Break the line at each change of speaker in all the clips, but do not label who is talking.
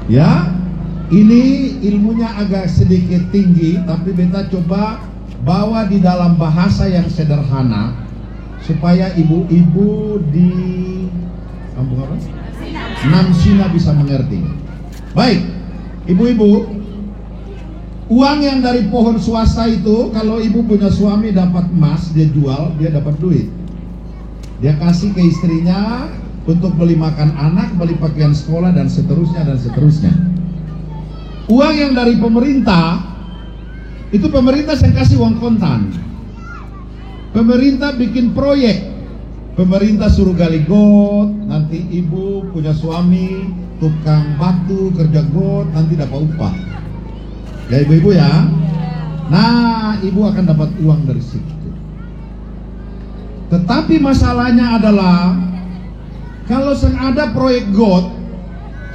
Ya, ini ilmunya agak sedikit tinggi, tapi beta coba bawa di dalam bahasa yang sederhana supaya ibu-ibu di kampung apa? Namsina bisa mengerti. Baik, ibu-ibu, uang yang dari pohon swasta itu, kalau ibu punya suami dapat emas, dia jual, dia dapat duit. Dia kasih ke istrinya untuk beli makan anak, beli pakaian sekolah, dan seterusnya dan seterusnya. Uang yang dari pemerintah, itu pemerintah yang kasih uang kontan. Pemerintah bikin proyek, pemerintah suruh gali got, nanti ibu punya suami tukang batu, kerja got, nanti dapat upah. Ya ibu-ibu ya. Nah, ibu akan dapat uang dari situ. Tetapi masalahnya adalah kalau ada proyek got,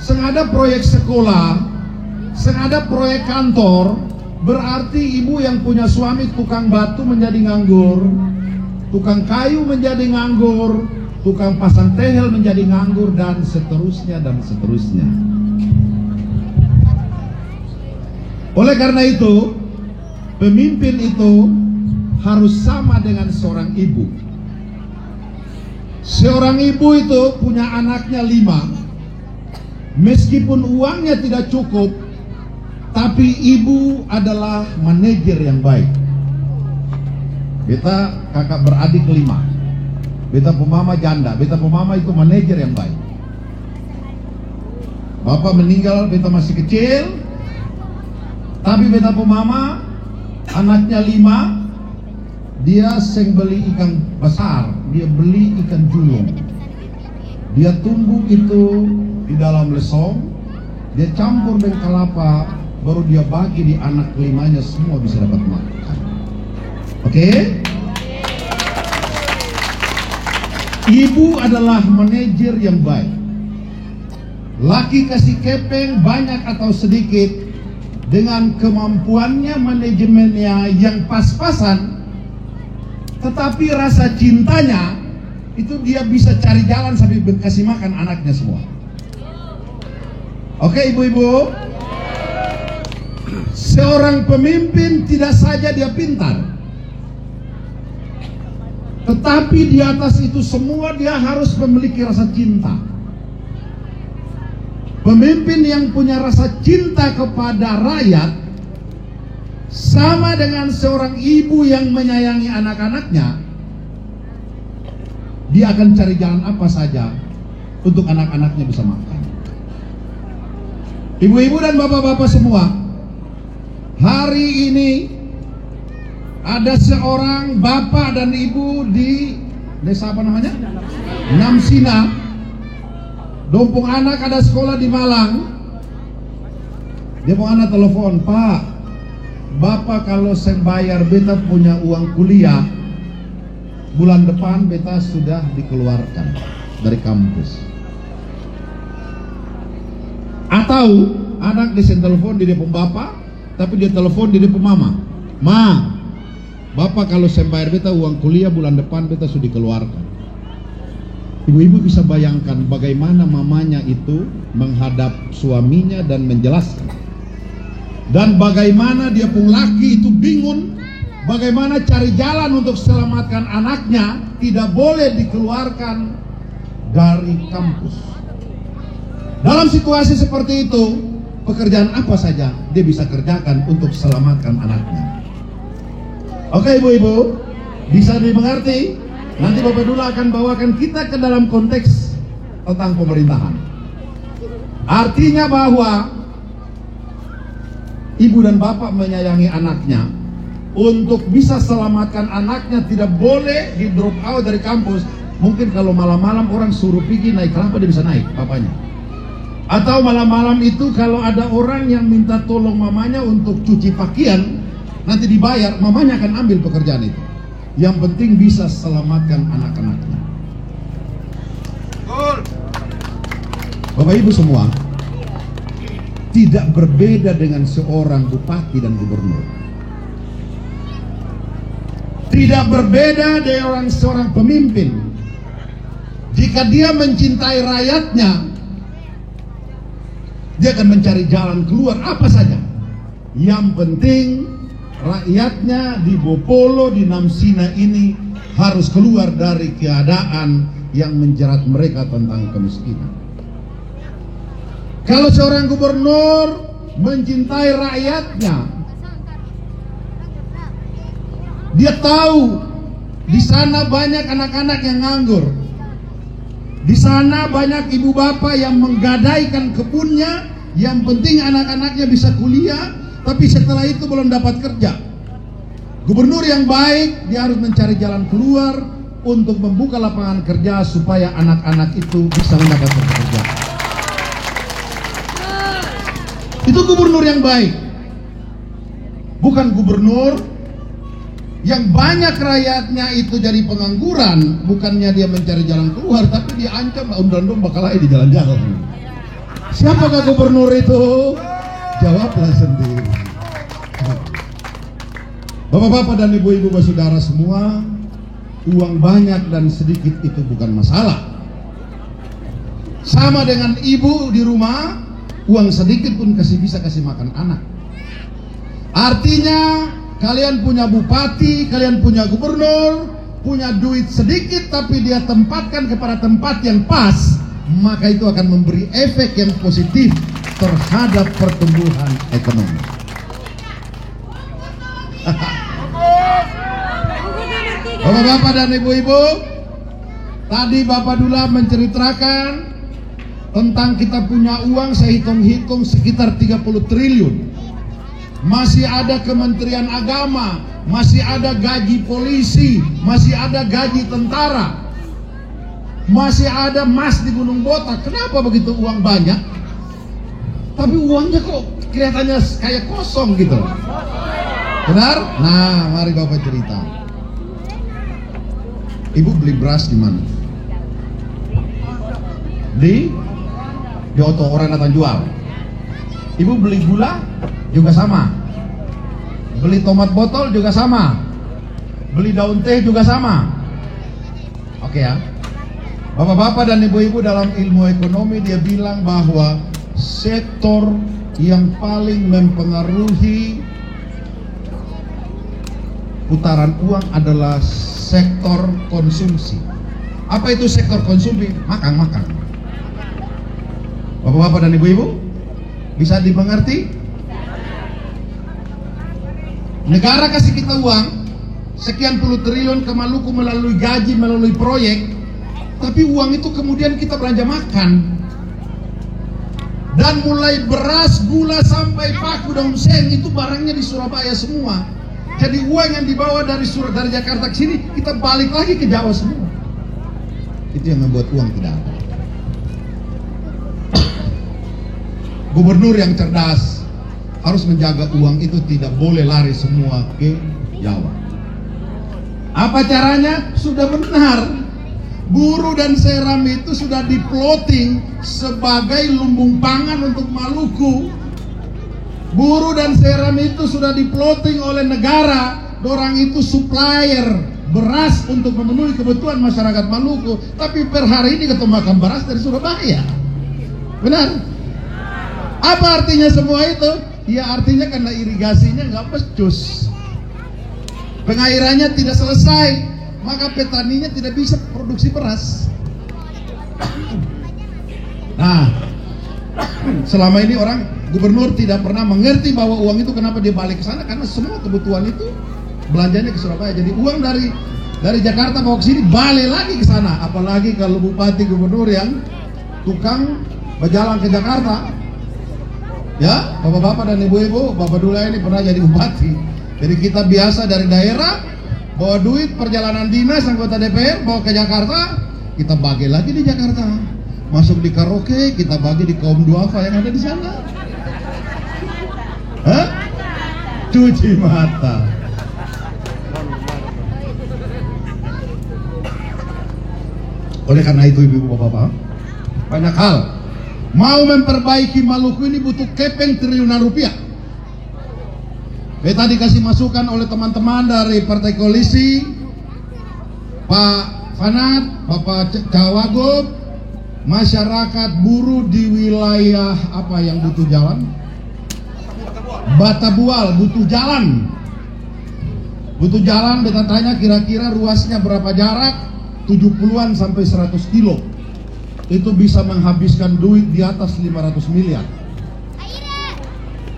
ada proyek sekolah, ada proyek kantor, berarti ibu yang punya suami tukang batu menjadi nganggur, tukang kayu menjadi nganggur, tukang pasang tehel menjadi nganggur, dan seterusnya dan seterusnya. Oleh karena itu, pemimpin itu harus sama dengan seorang ibu. Seorang ibu itu punya anaknya 5. Meskipun uangnya tidak cukup, tapi ibu adalah manajer yang baik. Beta kakak beradik 5. Beta pemama janda. Beta pemama itu manajer yang baik. Bapak meninggal, beta masih kecil. Tapi beta pemama anaknya 5. Dia seng beli ikan besar, dia beli ikan julung. Dia tumbuk itu di dalam lesong, dia campur dengan kelapa, baru dia bagi di anak 5-nya, semua bisa dapat makan. Oke? Ibu adalah manajer yang baik. Laki kasih kepeng banyak atau sedikit, dengan kemampuannya manajemennya yang pas-pasan, tetapi rasa cintanya itu dia bisa cari jalan sampai kasih makan anaknya semua. Oke ibu-ibu, seorang pemimpin tidak saja dia pintar, tetapi di atas itu semua dia harus memiliki rasa cinta. Pemimpin yang punya rasa cinta kepada rakyat sama dengan seorang ibu yang menyayangi anak-anaknya. Dia akan cari jalan apa saja untuk anak-anaknya bisa makan. Ibu-ibu dan bapak-bapak semua, hari ini ada seorang bapak dan ibu di desa apa namanya? Namsina. Dompung anak ada sekolah di Malang. Dia mau anak telepon, Pak, Bapak kalau saya bayar beta punya uang kuliah, bulan depan beta sudah dikeluarkan dari kampus. Atau anak disen telepon di depan bapak, tapi dia telepon di depan mama. Ma, bapak kalau saya bayar beta uang kuliah bulan depan beta sudah dikeluarkan. Ibu-ibu bisa bayangkan bagaimana mamanya itu menghadap suaminya dan menjelaskan. Dan bagaimana dia pun laki itu bingung bagaimana cari jalan untuk selamatkan anaknya, tidak boleh dikeluarkan dari kampus. Dalam situasi seperti itu, pekerjaan apa saja dia bisa kerjakan untuk selamatkan anaknya. Oke ibu-ibu, bisa dimengerti? Nanti Bapak Dula akan bawakan kita ke dalam konteks tentang pemerintahan. Artinya bahwa ibu dan bapak menyayangi anaknya. Untuk bisa selamatkan anaknya tidak boleh di drop out dari kampus. Mungkin kalau malam-malam orang suruh pergi naik kelapa, dia bisa naik bapaknya. Atau malam-malam itu kalau ada orang yang minta tolong mamanya untuk cuci pakaian, nanti dibayar, mamanya akan ambil pekerjaan itu. Yang penting bisa selamatkan anak-anaknya. Bapak Ibu semua, tidak berbeda dengan seorang bupati dan gubernur. Tidak berbeda dengan seorang pemimpin. Jika dia mencintai rakyatnya, dia akan mencari jalan keluar apa saja. Yang penting rakyatnya di Bopolo, di Namsina ini harus keluar dari keadaan yang menjerat mereka tentang kemiskinan. Kalau seorang gubernur mencintai rakyatnya, dia tahu di sana banyak anak-anak yang nganggur. Di sana banyak ibu bapak yang menggadaikan kebunnya, yang penting anak-anaknya bisa kuliah, tapi setelah itu belum dapat kerja. Gubernur yang baik, dia harus mencari jalan keluar untuk membuka lapangan kerja supaya anak-anak itu bisa mendapatkan pekerjaan. Itu gubernur yang baik. Bukan gubernur yang banyak rakyatnya itu jadi pengangguran, bukannya dia mencari jalan keluar, tapi dia ancam undang-undang bakal di jalan-jalan. Siapakah gubernur itu? Jawablah sendiri. Bapak-bapak dan ibu-ibu saudara semua, uang banyak dan sedikit itu bukan masalah. Sama dengan ibu di rumah, uang sedikit pun bisa kasih makan anak. Artinya kalian punya bupati, kalian punya gubernur, punya duit sedikit tapi dia tempatkan kepada tempat yang pas, maka itu akan memberi efek yang positif terhadap pertumbuhan ekonomi. Bapak-bapak dan ibu-ibu, tadi Bapak Dula menceritakan tentang kita punya uang, saya hitung-hitung sekitar 30 triliun. Masih ada Kementerian Agama, masih ada gaji polisi, masih ada gaji tentara, masih ada emas di Gunung Botak. Kenapa begitu uang banyak? Tapi uangnya kok kelihatannya kayak kosong gitu. Benar? Nah, mari Bapak cerita. Ibu beli beras di mana? Di Oto, orang datang jual. Ibu beli gula juga sama. Beli tomat botol juga sama. Beli daun teh juga sama. Oke ya. Bapak-bapak dan ibu-ibu, dalam ilmu ekonomi dia bilang bahwa sektor yang paling mempengaruhi putaran uang adalah sektor konsumsi. Apa itu sektor konsumsi? Makan. Bapak-bapak dan ibu-ibu, bisa dimengerti? Negara kasih kita uang sekian puluh triliun ke Maluku melalui gaji, melalui proyek, tapi uang itu kemudian kita belanja makan. Dan mulai beras, gula sampai paku daun seng itu barangnya di Surabaya semua. Jadi uang yang dibawa dari Jakarta ke sini kita balik lagi ke Jawa semua. Itu yang membuat uang tidak ada. Gubernur yang cerdas harus menjaga uang itu tidak boleh lari semua ke Jawa. Apa caranya? Sudah benar. Buru dan Seram itu sudah diploting sebagai lumbung pangan untuk Maluku. Buru dan Seram itu sudah diploting oleh negara, orang itu supplier beras untuk memenuhi kebutuhan masyarakat Maluku. Tapi per hari ini ketemu makan beras dari Surabaya. Benar? Apa artinya semua itu? Ya artinya karena irigasinya nggak becus, pengairannya tidak selesai, maka petaninya tidak bisa produksi beras. Nah, selama ini gubernur tidak pernah mengerti bahwa uang itu kenapa dia balik ke sana, karena semua kebutuhan itu belanjanya ke Surabaya. Jadi uang dari Jakarta bawa ke sini balik lagi ke sana. Apalagi kalau bupati gubernur yang tukang berjalan ke Jakarta. Ya, bapak-bapak dan ibu-ibu, Bapak Dula ini pernah jadi bupati. Jadi kita biasa dari daerah bawa duit perjalanan dinas anggota DPR bawa ke Jakarta, kita bagi lagi di Jakarta. Masuk di karaoke, kita bagi di kaum duafa yang ada di sana. Hah? Cuci mata. Oleh karena itu ibu-ibu bapak-bapak, banyak hal. Mau memperbaiki Maluku ini butuh kepeng triliunan rupiah. Beta dikasih masukan oleh teman-teman dari Partai Koalisi, Pak Fanat, Bapak Cawagup, masyarakat buruh di wilayah apa yang butuh jalan? Batabual butuh jalan. Butuh jalan, beta tanya kira-kira ruasnya berapa jarak? 70-an sampai 100 kilo. Itu bisa menghabiskan duit di atas 500 miliar.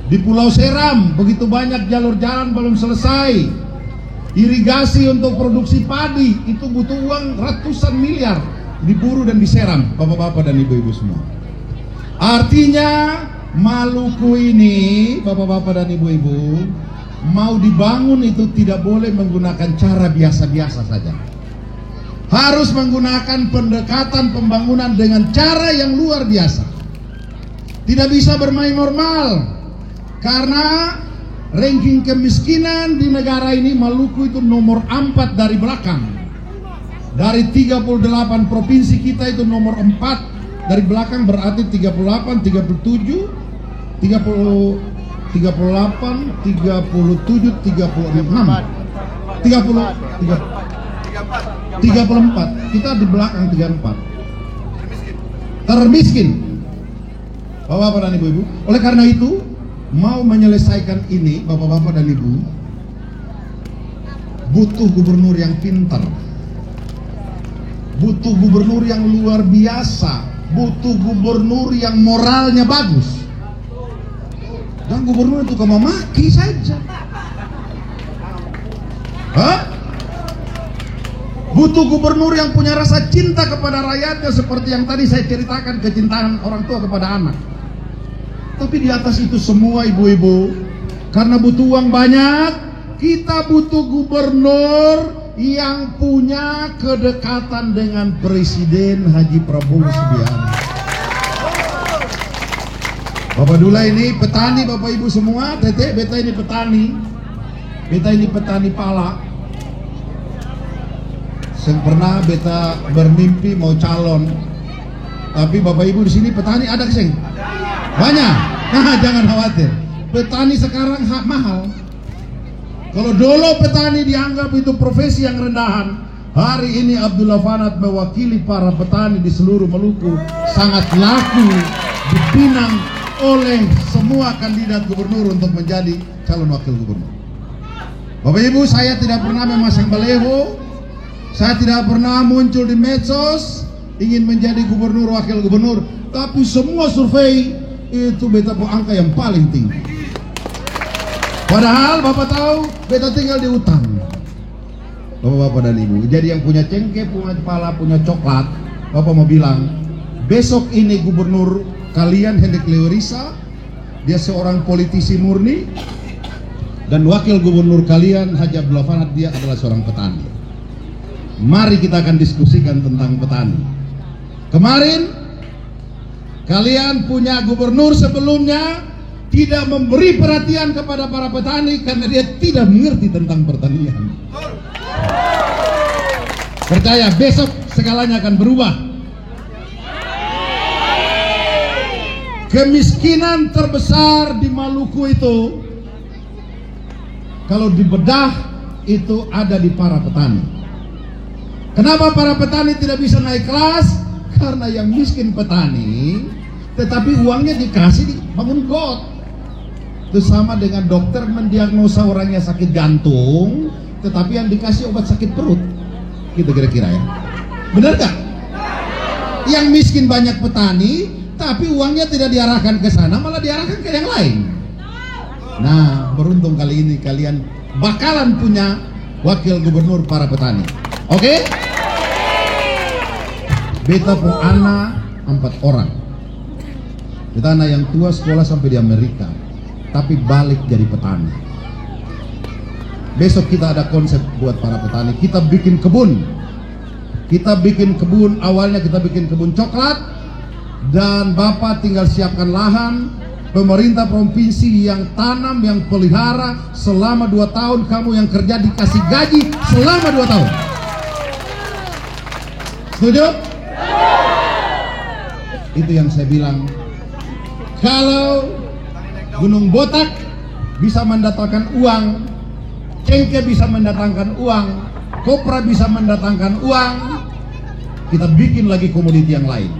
Di Pulau Seram begitu banyak jalur jalan belum selesai. Irigasi untuk produksi padi itu butuh uang ratusan miliar, diburu dan diseram, bapak-bapak dan ibu-ibu semua. Artinya Maluku ini, bapak-bapak dan ibu-ibu, mau dibangun itu tidak boleh menggunakan cara biasa-biasa saja. Harus menggunakan pendekatan pembangunan dengan cara yang luar biasa. Tidak bisa bermain normal. Karena ranking kemiskinan di negara ini Maluku itu nomor 4 dari belakang. Dari 38 provinsi kita itu nomor 4 dari belakang, berarti 38, 37, 30, 38, 37, 36, 34. Kita di belakang 34. Termiskin. Bapak-bapak dan ibu-ibu. Oleh karena itu, mau menyelesaikan ini, bapak-bapak dan ibu, butuh gubernur yang pintar, butuh gubernur yang luar biasa, butuh gubernur yang moralnya bagus. Dan gubernur itu cuma maki saja. Butuh gubernur yang punya rasa cinta kepada rakyatnya, seperti yang tadi saya ceritakan, kecintaan orang tua kepada anak. Tapi di atas itu semua ibu-ibu, karena butuh uang banyak, kita butuh gubernur yang punya kedekatan dengan Presiden Haji Prabowo Subianto. Bapak Dula ini petani, bapak ibu semua, tete, beta ini petani. Beta ini petani pala. Yang pernah beta bermimpi mau calon. Tapi bapak ibu di sini petani ada keseng? Banyak. Nah, jangan khawatir. Petani sekarang mahal. Kalau dulu petani dianggap itu profesi yang rendahan, hari ini Abdullah Fanat mewakili para petani di seluruh Maluku, sangat laku dipinang oleh semua kandidat gubernur untuk menjadi calon wakil gubernur. Bapak Ibu, saya tidak pernah memasang baleho, saya tidak pernah muncul di medsos ingin menjadi gubernur wakil gubernur, tapi semua survei itu beta po angka yang paling tinggi. Padahal bapak tahu beta tinggal di hutan, bapak-bapak dan ibu. Jadi yang punya cengkeh, punya kepala, punya coklat, bapak mau bilang besok ini gubernur kalian Hendrik Leorisa, dia seorang politisi murni, dan wakil gubernur kalian Haji Abdullah Fanat, dia adalah seorang petani. Mari kita akan diskusikan tentang petani. Kemarin kalian punya gubernur sebelumnya tidak memberi perhatian kepada para petani karena dia tidak mengerti tentang pertanian. Percaya, besok segalanya akan berubah. Kemiskinan terbesar di Maluku itu, kalau dibedah, itu ada di para petani. Kenapa para petani tidak bisa naik kelas? Karena yang miskin petani, tetapi uangnya dikasih bangun got. Itu sama dengan dokter mendiagnosa orangnya sakit jantung, tetapi yang dikasih obat sakit perut. Gitu kira-kira ya. Benar gak? Yang miskin banyak petani, tapi uangnya tidak diarahkan ke sana, malah diarahkan ke yang lain. Nah, beruntung kali ini kalian bakalan punya wakil gubernur para petani. Oke? Beta pun anak 4 orang. Beta anak yang tua sekolah sampai di Amerika, tapi balik jadi petani. Besok kita ada konsep buat para petani. Kita bikin kebun. Kita bikin kebun, awalnya kita bikin kebun coklat, dan bapak tinggal siapkan lahan. Pemerintah provinsi yang tanam, yang pelihara selama 2 tahun, kamu yang kerja dikasih gaji selama 2 tahun. Setuju? Itu yang saya bilang. Kalau Gunung Botak bisa mendatangkan uang, Cengkeh bisa mendatangkan uang, Kopra bisa mendatangkan uang, kita bikin lagi komoditi yang lain.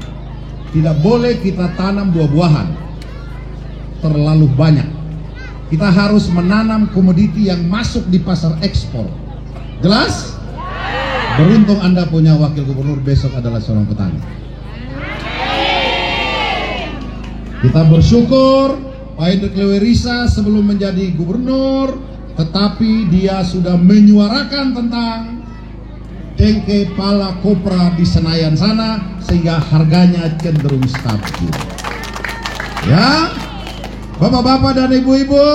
Tidak boleh kita tanam buah-buahan terlalu banyak. Kita harus menanam komoditi yang masuk di pasar ekspor. Jelas? Beruntung Anda punya wakil gubernur besok adalah seorang petani. Kita bersyukur Pak Hendrik Lewerisa sebelum menjadi gubernur, tetapi dia sudah menyuarakan tentang tengke pala kopra di Senayan sana sehingga harganya cenderung stabil. Ya, bapak-bapak dan ibu-ibu,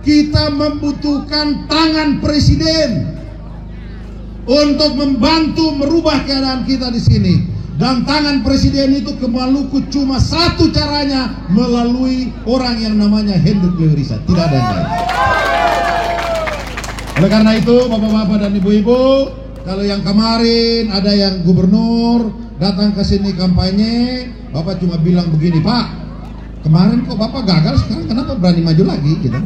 kita membutuhkan tangan presiden untuk membantu merubah keadaan kita di sini. Dan tangan presiden itu ke Maluku cuma satu caranya, melalui orang yang namanya Hendrik Lewerisa. Tidak ada yang lain. Oleh karena itu, bapak-bapak dan ibu-ibu, kalau yang kemarin ada yang gubernur datang ke sini kampanye, bapak cuma bilang begini, Pak, kemarin kok bapak gagal, sekarang kenapa berani maju lagi? Gitu.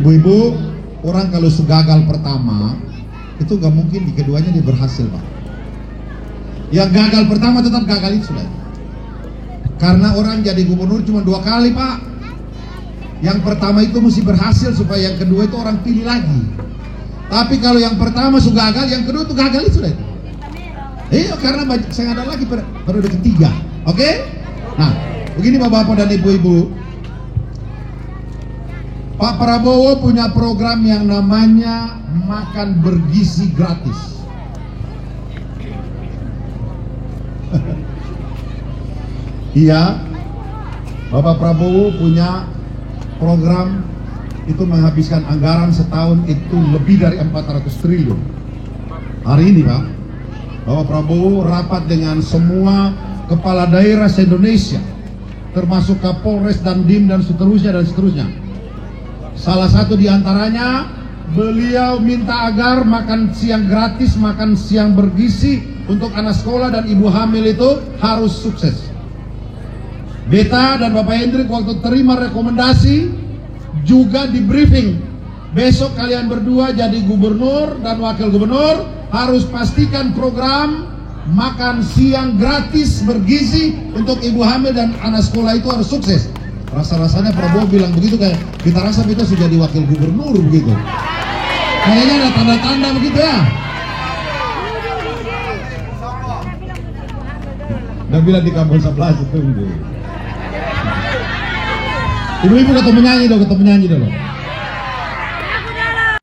Ibu-ibu, orang kalau gagal pertama, itu gak mungkin di keduanya dia berhasil, Pak. Yang gagal pertama tetap gagal itu sudah. Karena orang jadi gubernur cuma 2 kali, Pak. Yang pertama itu mesti berhasil supaya yang kedua itu orang pilih lagi. Tapi kalau yang pertama sudah gagal, yang kedua itu gagal itu sudah. Iya, karena saya ada lagi periode ketiga. Oke? Nah, begini bapak-bapak dan ibu-ibu. Pak Prabowo punya program yang namanya makan bergizi gratis. Iya, Bapak Prabowo punya program itu menghabiskan anggaran setahun itu lebih dari 400 triliun. Hari ini Pak, Bapak Prabowo rapat dengan semua kepala daerah se-Indonesia, termasuk Kapolres dan Dim dan seterusnya. Salah satu diantaranya, beliau minta agar makan siang gratis, makan siang bergizi untuk anak sekolah dan ibu hamil itu harus sukses. Beta dan Bapak Hendrik waktu terima rekomendasi juga di briefing. Besok kalian berdua jadi gubernur dan wakil gubernur harus pastikan program makan siang gratis bergizi untuk ibu hamil dan anak sekolah itu harus sukses. Rasa-rasanya Prabowo bilang begitu, kayak kita rasa kita sudah jadi wakil gubernur begitu. Kayaknya ada tanda-tanda begitu ya. Dan bilang di kampung sebelah itu. Ibu-ibu ketemu nyanyi dong,